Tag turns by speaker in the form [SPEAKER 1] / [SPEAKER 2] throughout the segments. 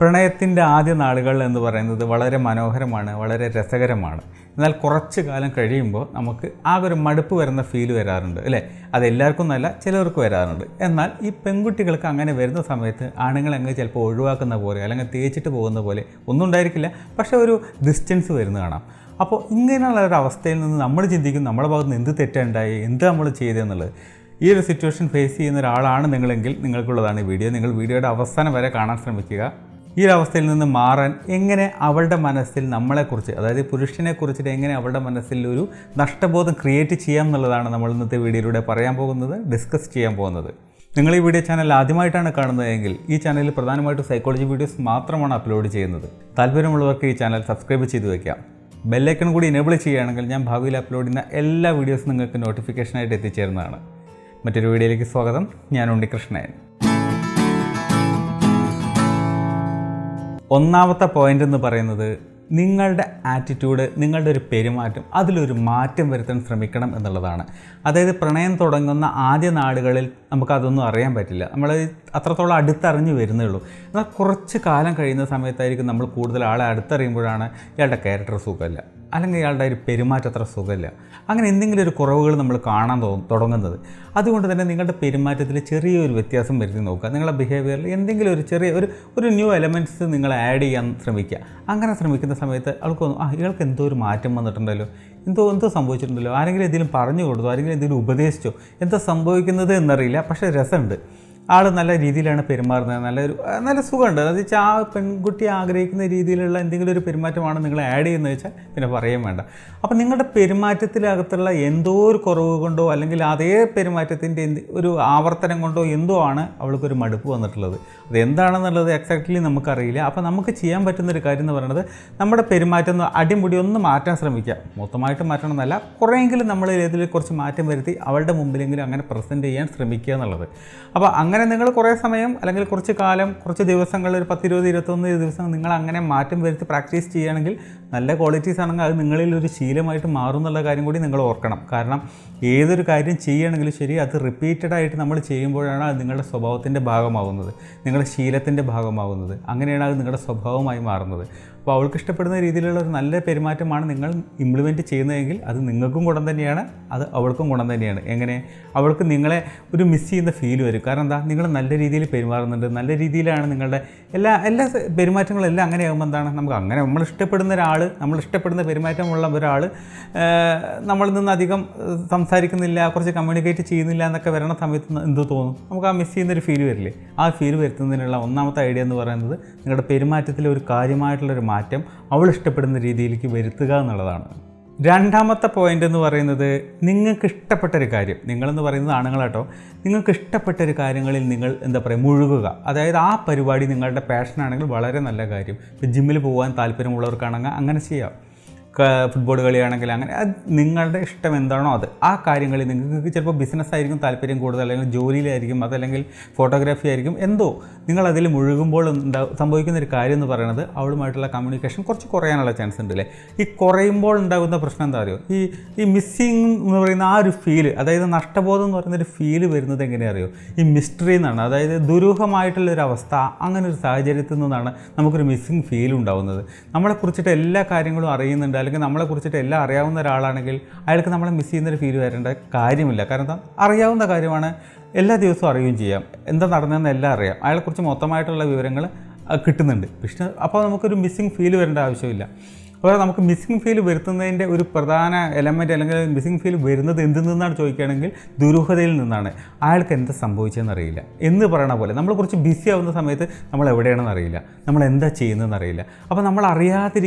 [SPEAKER 1] പ്രണയത്തിൻ്റെ ആദ്യ നാളുകൾ എന്ന് പറയുന്നത് വളരെ മനോഹരമാണ്, വളരെ രസകരമാണ്. എന്നാൽ കുറച്ച് കാലം കഴിയുമ്പോൾ നമുക്ക് ആകെ ഒരു മടുപ്പ് വരുന്ന ഫീൽ വരാറുണ്ട് അല്ലേ? അതെല്ലാവർക്കും നല്ല, ചിലർക്ക് വരാറുണ്ട്. എന്നാൽ ഈ പെൺകുട്ടികൾക്ക് അങ്ങനെ വരുന്ന സമയത്ത് ആണുങ്ങളങ്ങ് ചിലപ്പോൾ ഒഴിവാക്കുന്ന പോലെ അല്ലെങ്കിൽ തേച്ചിട്ട് പോകുന്ന പോലെ ഒന്നും ഉണ്ടായിരിക്കില്ല, പക്ഷേ ഒരു ഡിസ്റ്റൻസ് വരുന്ന കാണാം. അപ്പോൾ ഇങ്ങനെയുള്ള ഒരു അവസ്ഥയിൽ നിന്ന് നമ്മൾ ചിന്തിക്കും നമ്മുടെ ഭാഗത്ത് നിന്ന് എന്ത് തെറ്റുണ്ടായി, എന്ത് നമ്മൾ ചെയ്തതെന്നുള്ളത്. ഈ ഒരു സിറ്റുവേഷൻ ഫേസ് ചെയ്യുന്ന ഒരാളാണ് നിങ്ങളെങ്കിൽ നിങ്ങൾക്കുള്ളതാണ് ഈ വീഡിയോ. നിങ്ങൾ വീഡിയോയുടെ അവസാനം വരെ കാണാൻ ശ്രമിക്കുക. ഈ ഒരു അവസ്ഥയിൽ നിന്ന് മാറാൻ എങ്ങനെ അവളുടെ മനസ്സിൽ നമ്മളെക്കുറിച്ച്, അതായത് പുരുഷനെക്കുറിച്ചിട്ട് എങ്ങനെ അവളുടെ മനസ്സിൽ ഒരു നഷ്ടബോധം ക്രിയേറ്റ് ചെയ്യാം എന്നുള്ളതാണ് നമ്മൾ ഇന്നത്തെ വീഡിയോയിലൂടെ പറയാൻ പോകുന്നത്, ഡിസ്കസ് ചെയ്യാൻ പോകുന്നത്. നിങ്ങൾ ഈ വീഡിയോ ചാനൽ ആദ്യമായിട്ടാണ് കാണുന്നതെങ്കിൽ ഈ ചാനലിൽ പ്രധാനമായിട്ടും സൈക്കോളജി വീഡിയോസ് മാത്രമാണ് അപ്ലോഡ് ചെയ്യുന്നത്. താല്പര്യമുള്ളവർക്ക് ഈ ചാനൽ സബ്സ്ക്രൈബ് ചെയ്ത് വയ്ക്കാം. ബെല്ലൈക്കൺ കൂടി എനേബിൾ ചെയ്യുകയാണെങ്കിൽ ഞാൻ ഭാവിയിൽ അപ്ലോഡ് ചെയ്യുന്ന എല്ലാ വീഡിയോസും നിങ്ങൾക്ക് നോട്ടിഫിക്കേഷനായിട്ട് എത്തിച്ചേരുന്നതാണ്. മറ്റൊരു വീഡിയോയിലേക്ക് സ്വാഗതം. ഞാൻ ഉണ്ണികൃഷ്ണൻ. ഒന്നാമത്തെ പോയിൻ്റ് എന്ന് പറയുന്നത് നിങ്ങളുടെ ആറ്റിറ്റ്യൂഡ്, നിങ്ങളുടെ ഒരു പെരുമാറ്റം, അതിലൊരു മാറ്റം വരുത്താൻ ശ്രമിക്കണം എന്നുള്ളതാണ്. അതായത് പ്രണയം തുടങ്ങുന്ന ആദ്യ നാളുകളിൽ നമുക്കതൊന്നും അറിയാൻ പറ്റില്ല, നമ്മൾ അത്രത്തോളം അടുത്തറിഞ്ഞ് വരുന്നേ ഉള്ളൂ. എന്നാൽ കുറച്ച് കാലം കഴിയുന്ന സമയത്തായിരിക്കും നമ്മൾ കൂടുതൽ ആളെ അടുത്തറിയുമ്പോഴാണ് ഇയാളുടെ ക്യാരക്ടർ സുഖമില്ല, അല്ലെങ്കിൽ ഇയാളുടെ ഒരു പെരുമാറ്റം അത്ര സുഖമില്ല, അങ്ങനെ എന്തെങ്കിലും ഒരു കുറവുകൾ നമ്മൾ കാണാൻ തുടങ്ങുന്നത്. അതുകൊണ്ട് തന്നെ നിങ്ങളുടെ പെരുമാറ്റത്തിൽ ചെറിയൊരു വ്യത്യാസം വരുത്തി നോക്കുക. നിങ്ങളുടെ ബിഹേവിയറിൽ എന്തെങ്കിലും ഒരു ചെറിയ ഒരു ന്യൂ എലമെൻറ്റ്സ് നിങ്ങൾ ആഡ് ചെയ്യാൻ ശ്രമിക്കുക. അങ്ങനെ ശ്രമിക്കുന്ന സമയത്ത് ആൾക്ക് തോന്നും, ഇയാൾക്ക് എന്തോ ഒരു മാറ്റം വന്നിട്ടുണ്ടല്ലോ, എന്തോ സംഭവിച്ചിട്ടുണ്ടല്ലോ, ആരെങ്കിലും എന്തെങ്കിലും പറഞ്ഞു കൊടുത്തോ, ആരെങ്കിലും എന്തെങ്കിലും ഉപദേശിച്ചോ, എന്താ സംഭവിക്കുന്നത് എന്നറിയില്ല, പക്ഷേ രസമുണ്ട്, ആൾ നല്ല രീതിയിലാണ് പെരുമാറുന്നത്, നല്ല സുഖമുണ്ട്. അത് വെച്ചാൽ ആ പെൺകുട്ടി ആഗ്രഹിക്കുന്ന രീതിയിലുള്ള എന്തെങ്കിലും ഒരു പെരുമാറ്റമാണ് നിങ്ങൾ ആഡ് ചെയ്യുന്നത് വെച്ചാൽ പിന്നെ പറയുകയും വേണ്ട. അപ്പോൾ നിങ്ങളുടെ പെരുമാറ്റത്തിനകത്തുള്ള എന്തോ ഒരു കുറവ് കൊണ്ടോ അല്ലെങ്കിൽ അതേ പെരുമാറ്റത്തിൻ്റെ ഒരു ആവർത്തനം കൊണ്ടോ എന്തോ ആണ് അവൾക്കൊരു മടുപ്പ് വന്നിട്ടുള്ളത്. അതെന്താണെന്നുള്ളത് എക്സാക്ട്ലി നമുക്കറിയില്ല. അപ്പോൾ നമുക്ക് ചെയ്യാൻ പറ്റുന്നൊരു കാര്യം എന്ന് പറയുന്നത് നമ്മുടെ പെരുമാറ്റം അടിമുടി ഒന്ന് മാറ്റാൻ ശ്രമിക്കുക. മൊത്തമായിട്ട് മാറ്റണം എന്നല്ല, കുറേയെങ്കിലും നമ്മൾ ഇതിൽ കുറച്ച് മാറ്റം വരുത്തി അവളുടെ മുമ്പിലെങ്കിലും അങ്ങനെ പ്രസൻറ്റ് ചെയ്യാൻ ശ്രമിക്കുക എന്നുള്ളത്. അപ്പോൾ അങ്ങനെ നിങ്ങൾ കുറേ സമയം അല്ലെങ്കിൽ കുറച്ച് കാലം, കുറച്ച് ദിവസങ്ങൾ, ഒരു 10, 20, 21 ദിവസം നിങ്ങൾ അങ്ങനെ മാറ്റം വരുത്തി പ്രാക്ടീസ് ചെയ്യുകയാണെങ്കിൽ നല്ല ക്വാളിറ്റീസ് ആണെങ്കിൽ അത് നിങ്ങളിൽ ഒരു ശീലമായിട്ട് മാറും എന്നുള്ള കാര്യം കൂടി നിങ്ങൾ ഓർക്കണം. കാരണം ഏതൊരു കാര്യം ചെയ്യുകയാണെങ്കിലും ശരി, അത് റിപ്പീറ്റഡ് ആയിട്ട് നമ്മൾ ചെയ്യുമ്പോഴാണ് അത് നിങ്ങളുടെ സ്വഭാവത്തിൻ്റെ ഭാഗമാകുന്നത്, നിങ്ങളുടെ ശീലത്തിൻ്റെ ഭാഗമാകുന്നത്. അങ്ങനെയാണ് അത് നിങ്ങളുടെ സ്വഭാവമായി മാറുന്നത്. അപ്പോൾ അവൾക്ക് ഇഷ്ടപ്പെടുന്ന രീതിയിലുള്ള ഒരു നല്ല പെരുമാറ്റമാണ് നിങ്ങൾ ഇംപ്ലിമെൻറ്റ് ചെയ്യുന്നതെങ്കിൽ അത് നിങ്ങൾക്കും ഗുണം തന്നെയാണ്, അത് അവൾക്കും ഗുണം തന്നെയാണ്. എങ്ങനെ അവൾക്ക് നിങ്ങളെ ഒരു മിസ് ചെയ്യുന്ന ഫീൽ വരും. കാരണം എന്താ, നിങ്ങൾ നല്ല രീതിയിൽ പെരുമാറുന്നുണ്ട്, നല്ല രീതിയിലാണ് നിങ്ങളുടെ എല്ലാ പെരുമാറ്റങ്ങളെല്ലാം. അങ്ങനെയാകുമ്പോൾ എന്താണ്, നമ്മൾ ഇഷ്ടപ്പെടുന്ന ഒരാൾ, നമ്മൾ ഇഷ്ടപ്പെടുന്ന പെരുമാറ്റമുള്ള ഒരാൾ നമ്മളിൽ നിന്ന് അധികം സംസാരിക്കുന്നില്ല, കുറച്ച് കമ്മ്യൂണിക്കേറ്റ് ചെയ്യുന്നില്ല എന്നൊക്കെ വരണ സമയത്ത് എന്ത് തോന്നും, നമുക്ക് ആ മിസ് ചെയ്യുന്നൊരു ഫീൽ വരില്ലേ? ആ ഫീൽ വരുത്തുന്നതിനുള്ള ഒന്നാമത്തെ ഐഡിയ എന്ന് പറയുന്നത് നിങ്ങളുടെ പെരുമാറ്റത്തിൽ ഒരു കാര്യമായിട്ടുള്ളൊരു മാറ്റം അവൾ ഇഷ്ടപ്പെടുന്ന രീതിയിലേക്ക് വരുത്തുക എന്നുള്ളതാണ്. രണ്ടാമത്തെ പോയിൻ്റ് എന്ന് പറയുന്നത് നിങ്ങൾക്ക് ഇഷ്ടപ്പെട്ടൊരു കാര്യം, നിങ്ങളെന്ന് പറയുന്നത് ആണുങ്ങളാട്ടോ, നിങ്ങൾക്ക് ഇഷ്ടപ്പെട്ടൊരു കാര്യങ്ങളിൽ നിങ്ങൾ മുഴുകുക. അതായത് ആ പരിപാടി നിങ്ങളുടെ പാഷനാണെങ്കിൽ വളരെ നല്ല കാര്യം. ഇപ്പോൾ ജിമ്മിൽ പോകാൻ താല്പര്യമുള്ളവർക്കാണെങ്കിൽ അങ്ങനെ ചെയ്യാം. ഫുട്ബോൾ കളിയാണെങ്കിൽ അങ്ങനെ, നിങ്ങളുടെ ഇഷ്ടം എന്താണോ അത്, ആ കാര്യങ്ങളിൽ നിങ്ങൾക്ക് ചിലപ്പോൾ ബിസിനസ്സായിരിക്കും താല്പര്യം കൂടുതൽ, അല്ലെങ്കിൽ ജോലിയിലായിരിക്കും, അതല്ലെങ്കിൽ ഫോട്ടോഗ്രാഫി ആയിരിക്കും, എന്തോ നിങ്ങളതിൽ മുഴുകുമ്പോൾ സംഭവിക്കുന്നൊരു കാര്യം എന്ന് പറയുന്നത് അവളുമായിട്ടുള്ള കമ്മ്യൂണിക്കേഷൻ കുറച്ച് കുറയാനുള്ള ചാൻസ് ഉണ്ട് അല്ലേ? ഈ കുറയുമ്പോൾ ഉണ്ടാകുന്ന പ്രശ്നം എന്താ അറിയോ, ഈ മിസ്സിങ് എന്ന് പറയുന്ന ആ ഒരു ഫീല്, അതായത് നഷ്ടബോധം എന്ന് പറയുന്നൊരു ഫീല് വരുന്നത് എങ്ങനെയാണ് അറിയോ? ഈ മിസ്റ്ററി എന്നാണ്, അതായത് ദുരൂഹമായിട്ടുള്ളൊരു അവസ്ഥ, അങ്ങനെ ഒരു സാഹചര്യത്തിൽ നിന്നാണ് നമുക്കൊരു മിസ്സിങ് ഫീൽ ഉണ്ടാകുന്നത്. നമ്മളെക്കുറിച്ചിട്ട് എല്ലാ കാര്യങ്ങളും അറിയുന്നുണ്ട്, അല്ലെങ്കിൽ നമ്മളെക്കുറിച്ചിട്ട് എല്ലാം അറിയാവുന്ന ഒരാളാണെങ്കിൽ അയാൾക്ക് നമ്മളെ മിസ് ചെയ്യുന്നൊരു ഫീൽ വരേണ്ട കാര്യമില്ല. കാരണം എന്താ, അറിയാവുന്ന കാര്യമാണ്, എല്ലാ ദിവസവും അറിയുകയും ചെയ്യാം, എന്താ നടന്നതെന്ന് എല്ലാം അറിയാം, അയാളെക്കുറിച്ച് മൊത്തമായിട്ടുള്ള വിവരങ്ങൾ കിട്ടുന്നുണ്ട്. പക്ഷേ അപ്പോൾ നമുക്കൊരു മിസ്സിങ് ഫീൽ വരേണ്ട ആവശ്യമില്ല. അപ്പോൾ നമുക്ക് മിസ്സിങ് ഫീൽ വരുത്തുന്നതിൻ്റെ ഒരു പ്രധാന എലമെൻറ്റ്, അല്ലെങ്കിൽ മിസ്സിങ് ഫീൽ വരുന്നത് എന്തിൽ നിന്നാണ് ചോദിക്കുകയാണെങ്കിൽ ദുരൂഹതയിൽ നിന്നാണ്. അയാൾക്ക് എന്താ സംഭവിച്ചതെന്ന് അറിയില്ല എന്ന് പറയണ പോലെ നമ്മൾ കുറച്ച് ബിസി ആവുന്ന സമയത്ത് നമ്മൾ എവിടെയാണെന്ന് അറിയില്ല, നമ്മൾ എന്താ ചെയ്യുന്നതെന്ന് അറിയില്ല. അപ്പോൾ നമ്മൾ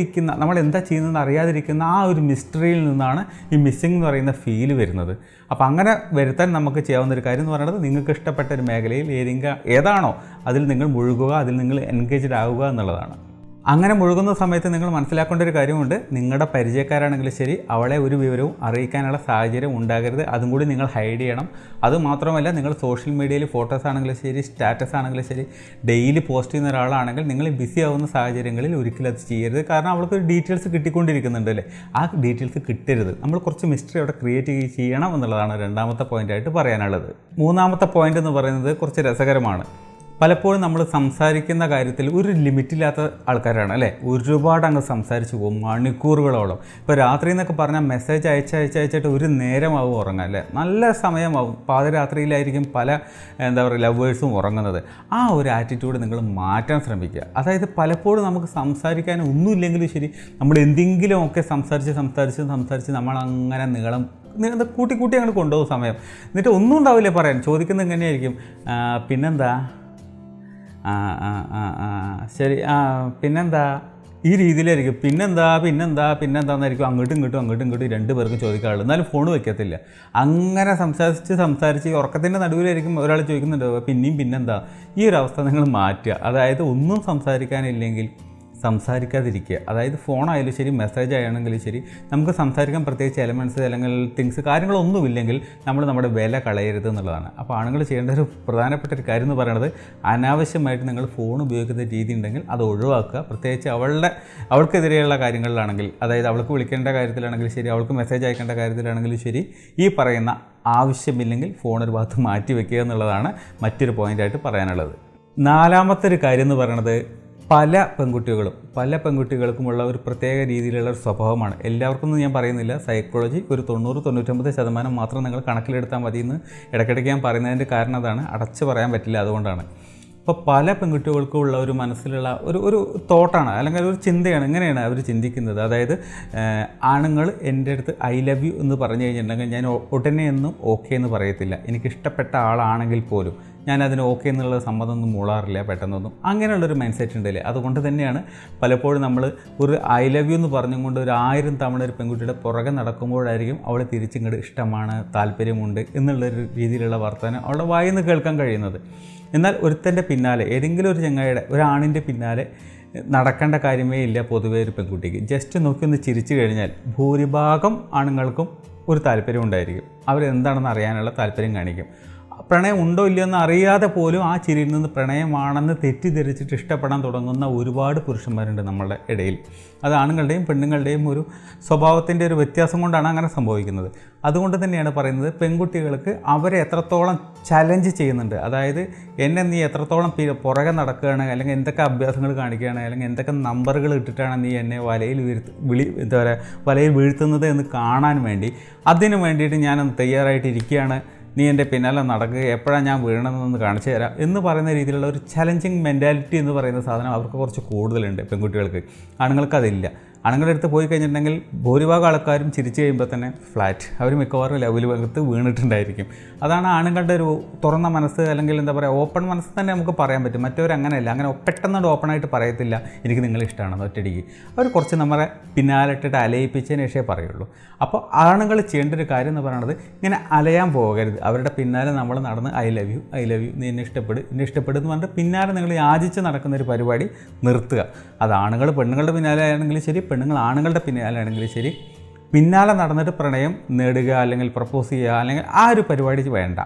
[SPEAKER 1] എന്താ ചെയ്യുന്നതെന്ന് അറിയാതിരിക്കുന്ന ആ ഒരു മിസ്റ്ററിയിൽ നിന്നാണ് ഈ മിസ്സിങ് എന്ന് പറയുന്ന ഫീൽ വരുന്നത്. അപ്പോൾ അങ്ങനെ വരുത്താൻ നമുക്ക് ചെയ്യാവുന്ന ഒരു കാര്യം എന്ന് പറയുന്നത് നിങ്ങൾക്ക് ഇഷ്ടപ്പെട്ട ഒരു മേഖലയിൽ ഏതാണോ അതിൽ നിങ്ങൾ മുഴുകുക, അതിൽ നിങ്ങൾ എൻഗേജ്ഡ് ആവുക എന്നുള്ളതാണ്. അങ്ങനെ മുഴുകുന്ന സമയത്ത് നിങ്ങൾ മനസ്സിലാക്കേണ്ട ഒരു കാര്യമുണ്ട്, നിങ്ങളുടെ പരിചയക്കാരാണെങ്കിലും ശരി അവളെ ഒരു വിവരവും അറിയിക്കാനുള്ള സാഹചര്യം ഉണ്ടാകരുത്. അതും കൂടി നിങ്ങൾ ഹൈഡ് ചെയ്യണം. അതുമാത്രമല്ല, നിങ്ങൾ സോഷ്യൽ മീഡിയയിൽ ഫോട്ടോസ് ആണെങ്കിലും ശരി, സ്റ്റാറ്റസ് ആണെങ്കിലും ശരി, ഡെയിലി പോസ്റ്റ് ചെയ്യുന്ന ഒരാളാണെങ്കിൽ നിങ്ങൾ ബിസി ആവുന്ന സാഹചര്യങ്ങളിൽ ഒരിക്കലും അത് ചെയ്യരുത്. കാരണം അവൾക്ക് ഡീറ്റെയിൽസ് കിട്ടിക്കൊണ്ടിരിക്കുന്നുണ്ട് അല്ലേ, ആ ഡീറ്റെയിൽസ് കിട്ടരുത്. നമ്മൾ കുറച്ച് മിസ്റ്ററി അവിടെ ക്രിയേറ്റ് ചെയ്യണം എന്നുള്ളതാണ് രണ്ടാമത്തെ പോയിൻ്റായിട്ട് പറയാനുള്ളത്. മൂന്നാമത്തെ പോയിൻ്റ് എന്ന് പറയുന്നത് കുറച്ച് രസകരമാണ്. പലപ്പോഴും നമ്മൾ സംസാരിക്കുന്ന കാര്യത്തിൽ ഒരു ലിമിറ്റില്ലാത്ത ആൾക്കാരാണ് അല്ലേ. ഒരുപാട് അങ്ങ് സംസാരിച്ച് പോകും മണിക്കൂറുകളോളം. ഇപ്പോൾ രാത്രി എന്നൊക്കെ പറഞ്ഞാൽ മെസ്സേജ് അയച്ചിട്ട് ഒരു നേരമാവും ഉറങ്ങാൻ അല്ലേ. നല്ല സമയമാവും. പാതിരാത്രിയിലായിരിക്കും പല ലവേഴ്സും ഉറങ്ങുന്നത്. ആ ഒരു ആറ്റിറ്റ്യൂഡ് നിങ്ങൾ മാറ്റാൻ ശ്രമിക്കുക. അതായത് പലപ്പോഴും നമുക്ക് സംസാരിക്കാൻ ഒന്നുമില്ലെങ്കിലും ശരി, നമ്മൾ എന്തെങ്കിലുമൊക്കെ സംസാരിച്ച് നമ്മളങ്ങനെ കൂട്ടി അങ്ങോട്ട് കൊണ്ടുപോകും സമയം. എന്നിട്ട് ഒന്നും ഉണ്ടാവില്ല പറയാൻ. ചോദിക്കുന്നത് എങ്ങനെയായിരിക്കും, പിന്നെന്താ, ശരി, പിന്നെന്താ, ഈ രീതിയിലായിരിക്കും. പിന്നെന്താന്നായിരിക്കും അങ്ങോട്ടും ഇങ്ങോട്ടും രണ്ട് പേർക്കും ചോദിക്കാറുള്ളൂ. എന്നാലും ഫോൺ വയ്ക്കത്തില്ല. അങ്ങനെ സംസാരിച്ച് ഉറക്കത്തിൻ്റെ നടുവിലായിരിക്കും ഒരാൾ ചോദിക്കുന്നുണ്ട് പിന്നെന്താ. ഈ ഒരു അവസ്ഥ നിങ്ങൾ മാറ്റുക. അതായത് ഒന്നും സംസാരിക്കാനില്ലെങ്കിൽ സംസാരിക്കാതിരിക്കുക. അതായത് ഫോണായാലും ശരി, മെസ്സേജ് ആണെങ്കിലും ശരി, നമുക്ക് സംസാരിക്കാൻ പ്രത്യേകിച്ച് എലമെൻറ്റ്സ് അല്ലെങ്കിൽ തിങ്സ് കാര്യങ്ങളൊന്നുമില്ലെങ്കിൽ നമ്മൾ നമ്മുടെ വില കളയരുത് എന്നുള്ളതാണ്. അപ്പോൾ ആണുങ്ങൾ ചെയ്യേണ്ട ഒരു പ്രധാനപ്പെട്ട ഒരു കാര്യം എന്ന് പറയുന്നത്, അനാവശ്യമായിട്ട് നിങ്ങൾ ഫോൺ ഉപയോഗിക്കുന്ന രീതി ഉണ്ടെങ്കിൽ അത് ഒഴിവാക്കുക. പ്രത്യേകിച്ച് അവൾക്കെതിരെയുള്ള കാര്യങ്ങളിലാണെങ്കിൽ, അതായത് അവൾക്ക് വിളിക്കേണ്ട കാര്യത്തിലാണെങ്കിലും ശരി, അവൾക്ക് മെസ്സേജ് അയക്കേണ്ട കാര്യത്തിലാണെങ്കിലും ശരി, ഈ പറയുന്ന ആവശ്യമില്ലെങ്കിൽ ഫോൺ ഒരു ഭാഗത്ത് മാറ്റി വയ്ക്കുക എന്നുള്ളതാണ് മറ്റൊരു പോയിൻ്റായിട്ട് പറയാനുള്ളത്. നാലാമത്തെ ഒരു കാര്യം എന്ന് പറയുന്നത്, പല പെൺകുട്ടികൾക്കുമുള്ള ഒരു പ്രത്യേക രീതിയിലുള്ള ഒരു സ്വഭാവമാണ്. എല്ലാവർക്കും ഞാൻ പറയുന്നില്ല. സൈക്കോളജി ഒരു 90-99% മാത്രം നിങ്ങൾ കണക്കിലെടുത്താൽ മതി എന്ന് ഇടയ്ക്കിടയ്ക്ക് ഞാൻ പറയുന്നതിൻ്റെ കാരണം അതാണ്. അടച്ചു പറയാൻ പറ്റില്ല, അതുകൊണ്ടാണ്. അപ്പോൾ പല പെൺകുട്ടികൾക്കും ഉള്ള ഒരു മനസ്സിലുള്ള ഒരു തോട്ടാണ്, അല്ലെങ്കിൽ ഒരു ചിന്തയാണ്. ഇങ്ങനെയാണ് അവർ ചിന്തിക്കുന്നത്. അതായത് ആണുങ്ങൾ എൻ്റെ അടുത്ത് ഐ ലവ് യു എന്ന് പറഞ്ഞു കഴിഞ്ഞിട്ടുണ്ടെങ്കിൽ ഞാൻ ഉടനെ ഒന്നും ഓക്കെ എന്ന് പറയത്തില്ല. എനിക്കിഷ്ടപ്പെട്ട ആളാണെങ്കിൽ പോലും ഞാൻ അതിന് ഓക്കെ എന്നുള്ള സമ്മതമൊന്നും മൂളാറില്ല പെട്ടെന്നൊന്നും. അങ്ങനെയുള്ളൊരു മൈൻഡ് സെറ്റ് ഉണ്ടല്ലേ. അതുകൊണ്ട് തന്നെയാണ് പലപ്പോഴും നമ്മൾ ഒരു ഐ ലവ് യു എന്ന് പറഞ്ഞുകൊണ്ട് 1000 തവണ ഒരു പെൺകുട്ടിയുടെ പുറകെ നടക്കുമ്പോഴായിരിക്കും അവൾ തിരിച്ചിങ്ങോട്ട് ഇഷ്ടമാണ്, താല്പര്യമുണ്ട് എന്നുള്ളൊരു രീതിയിലുള്ള വർത്തമാനം അവളുടെ വായിൽ നിന്ന് കേൾക്കാൻ കഴിയുന്നത്. എന്നാൽ ഒരുത്തൻ്റെ പിന്നാലെ, ഏതെങ്കിലും ഒരു ചങ്ങായിയുടെ, ഒരാണിൻ്റെ പിന്നാലെ നടക്കേണ്ട കാര്യമേ ഇല്ല പൊതുവേ ഒരു പെൺകുട്ടിക്ക്. ജസ്റ്റ് നോക്കി ഒന്ന് ചിരിച്ചു കഴിഞ്ഞാൽ ഭൂരിഭാഗം ആണുങ്ങൾക്കും ഒരു താല്പര്യം ഉണ്ടായിരിക്കും. അവരെന്താണെന്ന് അറിയാനുള്ള താല്പര്യം കാണിക്കും. പ്രണയം ഉണ്ടോ ഇല്ലയോ എന്ന് അറിയാതെ പോലും ആ ചിരിയിൽ നിന്ന് പ്രണയമാണെന്ന് തെറ്റിദ്ധരിച്ചിട്ട് ഇഷ്ടപ്പെടാൻ തുടങ്ങുന്ന ഒരുപാട് പുരുഷന്മാരുണ്ട് നമ്മളുടെ ഇടയിൽ. അത് ആണുങ്ങളുടെയും പെണ്ണുങ്ങളുടെയും ഒരു സ്വഭാവത്തിൻ്റെ ഒരു വ്യത്യാസം കൊണ്ടാണ് അങ്ങനെ സംഭവിക്കുന്നത്. അതുകൊണ്ട് തന്നെയാണ് പറയുന്നത്, പെൺകുട്ടികൾക്ക് അവരെ എത്രത്തോളം ചലഞ്ച് ചെയ്യുന്നുണ്ട്. അതായത് എന്നെ നീ എത്രത്തോളം പുറകെ നടക്കുകയാണ്, അല്ലെങ്കിൽ എന്തൊക്കെ അഭ്യാസങ്ങൾ കാണിക്കുകയാണ്, അല്ലെങ്കിൽ എന്തൊക്കെ നമ്പറുകൾ ഇട്ടിട്ടാണ് നീ എന്നെ വലയിൽ വീഴ്ത്തുന്നത് എന്ന് കാണാൻ വേണ്ടി, അതിനു വേണ്ടിയിട്ട് ഞാനൊന്ന് തയ്യാറായിട്ടിരിക്കുകയാണ്, നീ എൻ്റെ പിന്നാലെ നടക്കുക, എപ്പോഴാണ് ഞാൻ വീഴണമെന്നൊന്ന് കാണിച്ചു തരാം എന്ന് പറയുന്ന രീതിയിലുള്ള ഒരു ചലഞ്ചിങ് മെൻറ്റാലിറ്റി എന്ന് പറയുന്ന സാധനം അവർക്ക് കുറച്ച് കൂടുതലുണ്ട് പെൺകുട്ടികൾക്ക്. ആണുങ്ങൾക്ക് അതില്ല. ആണുങ്ങളുടെ അടുത്ത് പോയി കഴിഞ്ഞിട്ടുണ്ടെങ്കിൽ ഭൂരിഭാഗം ആൾക്കാരും ചിരിച്ചു കഴിയുമ്പോൾ തന്നെ ഫ്ലാറ്റ്, അവർ മിക്കവാറും ലെവൽ ഭാഗത്ത് വീണിട്ടുണ്ടായിരിക്കും. അതാണ് ആണുങ്ങളുടെ ഒരു തുറന്ന മനസ്സ്, അല്ലെങ്കിൽ എന്താ പറയുക, ഓപ്പൺ മനസ്സ് തന്നെ നമുക്ക് പറയാൻ പറ്റും. മറ്റവരങ്ങനെയല്ല. അങ്ങനെ പെട്ടെന്ന് ഓപ്പണായിട്ട് പറയത്തില്ല എനിക്ക് നിങ്ങളെ ഇഷ്ടമാണെന്ന് ഒറ്റയടിക്ക്. അവർ കുറച്ച് നമ്മളെ പിന്നാലിട്ടിട്ട് അലയിപ്പിച്ചതിന് ശേഷമേ പറയുള്ളൂ. അപ്പോൾ ആണുങ്ങൾ ചെയ്യേണ്ട ഒരു കാര്യം എന്ന് പറയുന്നത്, ഇങ്ങനെ അലയാൻ പോകരുത്. അവരുടെ പിന്നാലെ നമ്മൾ നടന്ന് ഐ ലവ് യു നീ എന്നെ ഇഷ്ടപ്പെടുന്നു പറഞ്ഞിട്ട് പിന്നാലെ നിങ്ങൾ യാചിച്ച് നടക്കുന്നൊരു പരിപാടി നിർത്തുക. അത് ആണുങ്ങൾ പെണ്ണുങ്ങളുടെ പിന്നാലെ ആണെങ്കിലും ശരി, പെണ്ണുങ്ങൾ ആണുങ്ങളുടെ പിന്നാലെ ആണെങ്കിലും ശരി, പിന്നാലെ നടന്നിട്ട് പ്രണയം നേടുക അല്ലെങ്കിൽ പ്രപ്പോസ് ചെയ്യുക അല്ലെങ്കിൽ ആ ഒരു പരിപാടി വേണ്ട.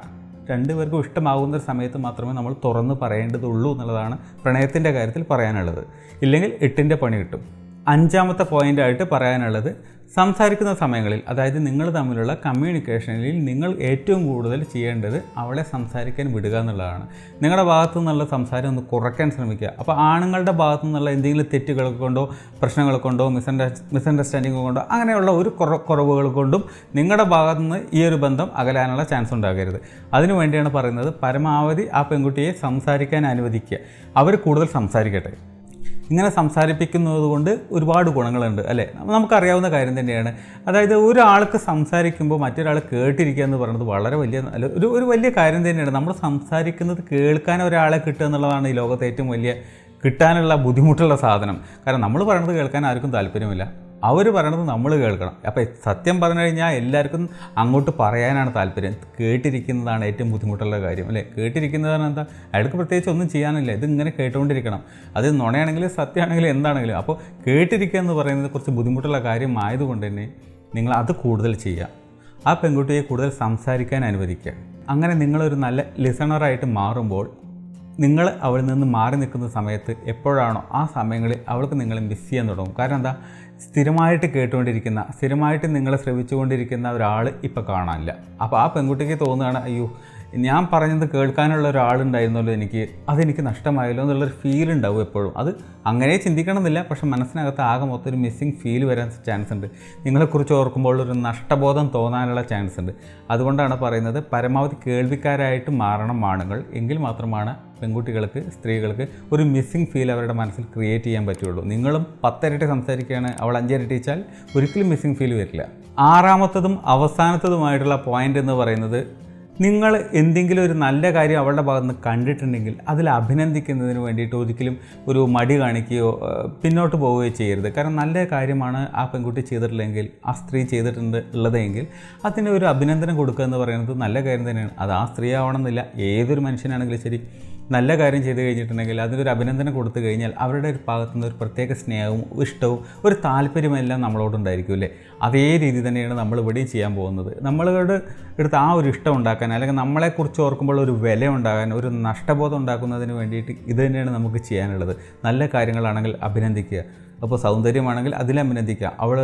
[SPEAKER 1] രണ്ടുപേർക്കും ഇഷ്ടമാകുന്ന സമയത്ത് മാത്രമേ നമ്മൾ തുറന്ന് പറയേണ്ടതുള്ളൂ എന്നുള്ളതാണ് പ്രണയത്തിൻ്റെ കാര്യത്തിൽ പറയാനുള്ളത്. ഇല്ലെങ്കിൽ 8ൻ്റെ പണി കിട്ടും. 5ാമത്തെ പോയിൻ്റായിട്ട് പറയാനുള്ളത്, സംസാരിക്കുന്ന സമയങ്ങളിൽ, അതായത് നിങ്ങൾ തമ്മിലുള്ള കമ്മ്യൂണിക്കേഷനിൽ നിങ്ങൾ ഏറ്റവും കൂടുതൽ ചെയ്യേണ്ടത് അവളെ സംസാരിക്കാൻ വിടുക എന്നുള്ളതാണ്. നിങ്ങളുടെ ഭാഗത്തു നിന്നുള്ള സംസാരം ഒന്ന് കുറയ്ക്കാൻ ശ്രമിക്കുക. അപ്പോൾ ആണുങ്ങളുടെ ഭാഗത്തു നിന്നുള്ള എന്തെങ്കിലും തെറ്റുകൾ കൊണ്ടോ പ്രശ്നങ്ങൾ കൊണ്ടോ മിസ്അണ്ടർസ്റ്റാൻഡിങ് കൊണ്ടോ അങ്ങനെയുള്ള ഒരു കുറവുകൾ കൊണ്ടും നിങ്ങളുടെ ഭാഗത്തു നിന്ന് ഈ ഒരു ബന്ധം അകലാനുള്ള ചാൻസ് ഉണ്ടാകരുത്. അതിനു വേണ്ടിയാണ് പറയുന്നത്, പരമാവധി ആ പെൺകുട്ടിയെ സംസാരിക്കാൻ അനുവദിക്കുക. അവർ കൂടുതൽ സംസാരിക്കട്ടെ. ഇങ്ങനെ സംസാരിപ്പിക്കുന്നത് കൊണ്ട് ഒരുപാട് ഗുണങ്ങളുണ്ട് അല്ലേ. നമുക്കറിയാവുന്ന കാര്യം തന്നെയാണ്. അതായത് ഒരാൾക്ക് സംസാരിക്കുമ്പോൾ മറ്റൊരാൾ കേട്ടിരിക്കുക എന്ന് പറയുന്നത് വളരെ ഒരു വലിയ കാര്യം തന്നെയാണ്. നമ്മൾ സംസാരിക്കുന്നത് കേൾക്കാൻ ഒരാളെ കിട്ടുക എന്നുള്ളതാണ് ഈ ലോകത്തെ ഏറ്റവും വലിയ കിട്ടാനുള്ള ബുദ്ധിമുട്ടുള്ള സാധനം. കാരണം നമ്മൾ പറയുന്നത് കേൾക്കാൻ ആർക്കും താല്പര്യമില്ല. അവർ പറയണത് നമ്മൾ കേൾക്കണം. അപ്പോൾ സത്യം പറഞ്ഞു കഴിഞ്ഞാൽ എല്ലാവർക്കും അങ്ങോട്ട് പറയാനാണ് താല്പര്യം. കേട്ടിരിക്കുന്നതാണ് ഏറ്റവും ബുദ്ധിമുട്ടുള്ള കാര്യം അല്ലേ. കേട്ടിരിക്കുന്നതാണ് എന്താ, അയാൾക്ക് പ്രത്യേകിച്ച് ഒന്നും ചെയ്യാനില്ല, ഇതിങ്ങനെ കേട്ടുകൊണ്ടിരിക്കണം. അത് നുണയാണെങ്കിലും സത്യമാണെങ്കിലും എന്താണെങ്കിലും. അപ്പോൾ കേട്ടിരിക്കുക എന്ന് പറയുന്നത് കുറച്ച് ബുദ്ധിമുട്ടുള്ള കാര്യമായതുകൊണ്ട് തന്നെ നിങ്ങൾ അത് കൂടുതൽ ചെയ്യുക. ആ പെൺകുട്ടിയെ കൂടുതൽ സംസാരിക്കാൻ അനുവദിക്കുക. അങ്ങനെ നിങ്ങളൊരു നല്ല ലിസണറായിട്ട് മാറുമ്പോൾ നിങ്ങൾ അവളിൽ നിന്ന് മാറി നിൽക്കുന്ന സമയത്ത് എപ്പോഴാണോ ആ സമയങ്ങളിൽ അവൾക്ക് നിങ്ങളെ മിസ് ചെയ്യാൻ തുടങ്ങും. കാരണം എന്താ, സ്ഥിരമായിട്ട് കേട്ടുകൊണ്ടിരിക്കുന്ന, സ്ഥിരമായിട്ട് നിങ്ങളെ ശ്രവിച്ചുകൊണ്ടിരിക്കുന്ന ഒരാൾ ഇപ്പോൾ കാണാനില്ല. അപ്പോൾ ആ പെൺകുട്ടിക്ക് തോന്നുകയാണ്, അയ്യോ ഞാൻ പറഞ്ഞത് കേൾക്കാനുള്ള ഒരാളുണ്ടായിരുന്നല്ലോ അതെനിക്ക് നഷ്ടമായല്ലോ എന്നുള്ളൊരു ഫീൽ ഉണ്ടാവും എപ്പോഴും. അത് അങ്ങനെ ചിന്തിക്കണമെന്നില്ല, പക്ഷെ മനസ്സിനകത്ത് ആകെ മൊത്തം ഒരു മിസ്സിങ് ഫീൽ വരാൻ ചാൻസ് ഉണ്ട്. നിങ്ങളെക്കുറിച്ച് ഓർക്കുമ്പോൾ ഒരു നഷ്ടബോധം തോന്നാനുള്ള ചാൻസ് ഉണ്ട്. അതുകൊണ്ടാണ് പറയുന്നത് പരമാവധി കേൾവിക്കാരായിട്ട് മാറണം ആണുങ്ങൾ. എങ്കിൽ മാത്രമാണ് പെൺകുട്ടികൾക്ക്, സ്ത്രീകൾക്ക് ഒരു മിസ്സിങ് ഫീൽ അവരുടെ മനസ്സിൽ ക്രിയേറ്റ് ചെയ്യാൻ പറ്റുള്ളൂ. നിങ്ങളും 10 ഇരട്ടി സംസാരിക്കുകയാണ്, അവൾ 5 ഇരട്ടി വെച്ചാൽ ഒരിക്കലും മിസ്സിങ് ഫീൽ വരില്ല. ആറാമത്തതും അവസാനത്തതുമായിട്ടുള്ള പോയിൻ്റ് എന്ന് പറയുന്നത്, നിങ്ങൾ എന്തെങ്കിലും ഒരു നല്ല കാര്യം അവളുടെ ഭാഗത്ത് നിന്ന് കണ്ടിട്ടുണ്ടെങ്കിൽ അതിൽ അഭിനന്ദിക്കുന്നതിന് വേണ്ടിയിട്ട് ഒരിക്കലും ഒരു മടി കാണിക്കുകയോ പിന്നോട്ട് പോവുകയോ ചെയ്യരുത്. കാരണം നല്ല കാര്യമാണ് ആ പെൺകുട്ടി ചെയ്തിട്ടില്ലെങ്കിൽ, ആ സ്ത്രീ ചെയ്തിട്ടുണ്ട് ഉള്ളതെങ്കിൽ അതിന് ഒരു അഭിനന്ദനം കൊടുക്കുക എന്ന് പറയുന്നത് നല്ല കാര്യം തന്നെയാണ്. അത് ആ സ്ത്രീ ആവണമെന്നില്ല, ഏതൊരു മനുഷ്യനാണെങ്കിലും ശരി. നല്ല കാര്യം ചെയ്ത് കഴിഞ്ഞിട്ടുണ്ടെങ്കിൽ അതിനൊരു അഭിനന്ദനം കൊടുത്തു കഴിഞ്ഞാൽ അവരുടെ ഒരു ഭാഗത്തുനിന്ന് ഒരു പ്രത്യേക സ്നേഹവും ഇഷ്ടവും ഒരു താല്പര്യമെല്ലാം നമ്മളോടുണ്ടായിരിക്കും അല്ലേ. അതേ രീതി തന്നെയാണ് നമ്മൾ ഇവിടെയും ചെയ്യാൻ പോകുന്നത്. നമ്മളുടെ അടുത്ത് ആ ഒരു ഇഷ്ടം ഉണ്ടാക്കാൻ, അല്ലെങ്കിൽ നമ്മളെക്കുറിച്ച് ഓർക്കുമ്പോൾ ഒരു വില ഉണ്ടാകാൻ, ഒരു നഷ്ടബോധം ഉണ്ടാക്കുന്നതിന് വേണ്ടിയിട്ട് ഇത് തന്നെയാണ് നമുക്ക് ചെയ്യാനുള്ളത്. നല്ല കാര്യങ്ങളാണെങ്കിൽ അഭിനന്ദിക്കുക. അപ്പോൾ സൗന്ദര്യമാണെങ്കിൽ അതിൽ അഭിനന്ദിക്കുക. അവൾ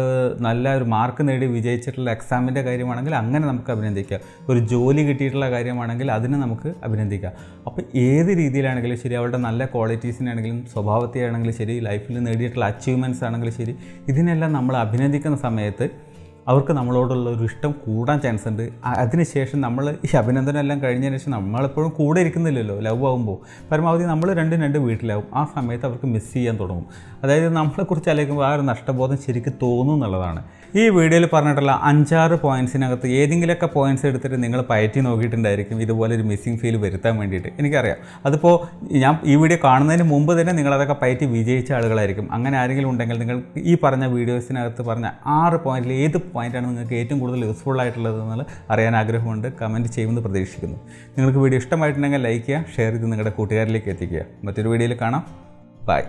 [SPEAKER 1] നല്ല ഒരു മാർക്ക് നേടി വിജയിച്ചിട്ടുള്ള എക്സാമിൻ്റെ കാര്യമാണെങ്കിൽ അങ്ങനെ നമുക്ക് അഭിനന്ദിക്കാം. ഒരു ജോലി കിട്ടിയിട്ടുള്ള കാര്യമാണെങ്കിൽ അതിന് നമുക്ക് അഭിനന്ദിക്കാം. അപ്പോൾ ഏത് രീതിയിലാണെങ്കിലും ശരി, അവളുടെ നല്ല ക്വാളിറ്റീസിനാണെങ്കിലും സ്വഭാവത്തെയാണെങ്കിലും ശരി, ലൈഫിൽ നേടിയിട്ടുള്ള അച്ചീവ്മെൻറ്റ്സ് ആണെങ്കിലും ശരി, ഇതിനെല്ലാം നമ്മൾ അഭിനന്ദിക്കുന്ന സമയത്ത് അവർക്ക് നമ്മളോടുള്ള ഒരു ഇഷ്ടം കൂടാൻ ചാൻസ് ഉണ്ട്. അതിനുശേഷം നമ്മൾ ഈ അഭിനന്ദനം എല്ലാം കഴിഞ്ഞതിന് ശേഷം നമ്മളെപ്പോഴും കൂടെ ഇരിക്കുന്നില്ലല്ലോ. ലവ് ആകുമ്പോൾ പരമാവധി നമ്മൾ രണ്ട് വീട്ടിലാവും. ആ സമയത്ത് അവർക്ക് മിസ് ചെയ്യാൻ തുടങ്ങും. അതായത് നമ്മളെക്കുറിച്ച് ആലോചിക്കുമ്പോൾ ആ ഒരു നഷ്ടബോധം ശരിക്കും തോന്നും എന്നുള്ളതാണ്. ഈ വീഡിയോയിൽ പറഞ്ഞിട്ടുള്ള 5-6 പോയിൻറ്റ്സിനകത്ത് ഏതെങ്കിലുമൊക്കെ പോയിൻറ്റ്സ് എടുത്തിട്ട് നിങ്ങൾ പയറ്റി നോക്കിയിട്ടുണ്ടായിരിക്കും ഇതുപോലെ ഒരു മിസ്സിങ് ഫീൽ വരുത്താൻ വേണ്ടിയിട്ട്. എനിക്കറിയാം. അതിപ്പോൾ ഞാൻ ഈ വീഡിയോ കാണുന്നതിന് മുമ്പ് തന്നെ നിങ്ങളതൊക്കെ പയറ്റി വിജയിച്ച ആളുകളായിരിക്കും. അങ്ങനെ ആരെങ്കിലും ഉണ്ടെങ്കിൽ നിങ്ങൾ ഈ പറഞ്ഞ വീഡിയോസിനകത്ത് പറഞ്ഞ 6 പോയിൻറ്റിൽ ഏത് പോയിൻ്റാണ് നിങ്ങൾക്ക് ഏറ്റവും കൂടുതൽ യൂസ്ഫുൾ ആയിട്ടുള്ളതെന്ന് അറിയാൻ ആഗ്രഹമുണ്ട്. കമൻറ്റ് ചെയ്യുമെന്ന് പ്രതീക്ഷിക്കുന്നു. നിങ്ങൾക്ക് വീഡിയോ ഇഷ്ടമായിട്ടുണ്ടെങ്കിൽ ലൈക്ക് ചെയ്യുക, ഷെയർ ചെയ്ത് നിങ്ങളുടെ കൂട്ടുകാരിലേക്ക് എത്തിക്കുക. മറ്റൊരു വീഡിയോയിൽ കാണാം. ബൈ.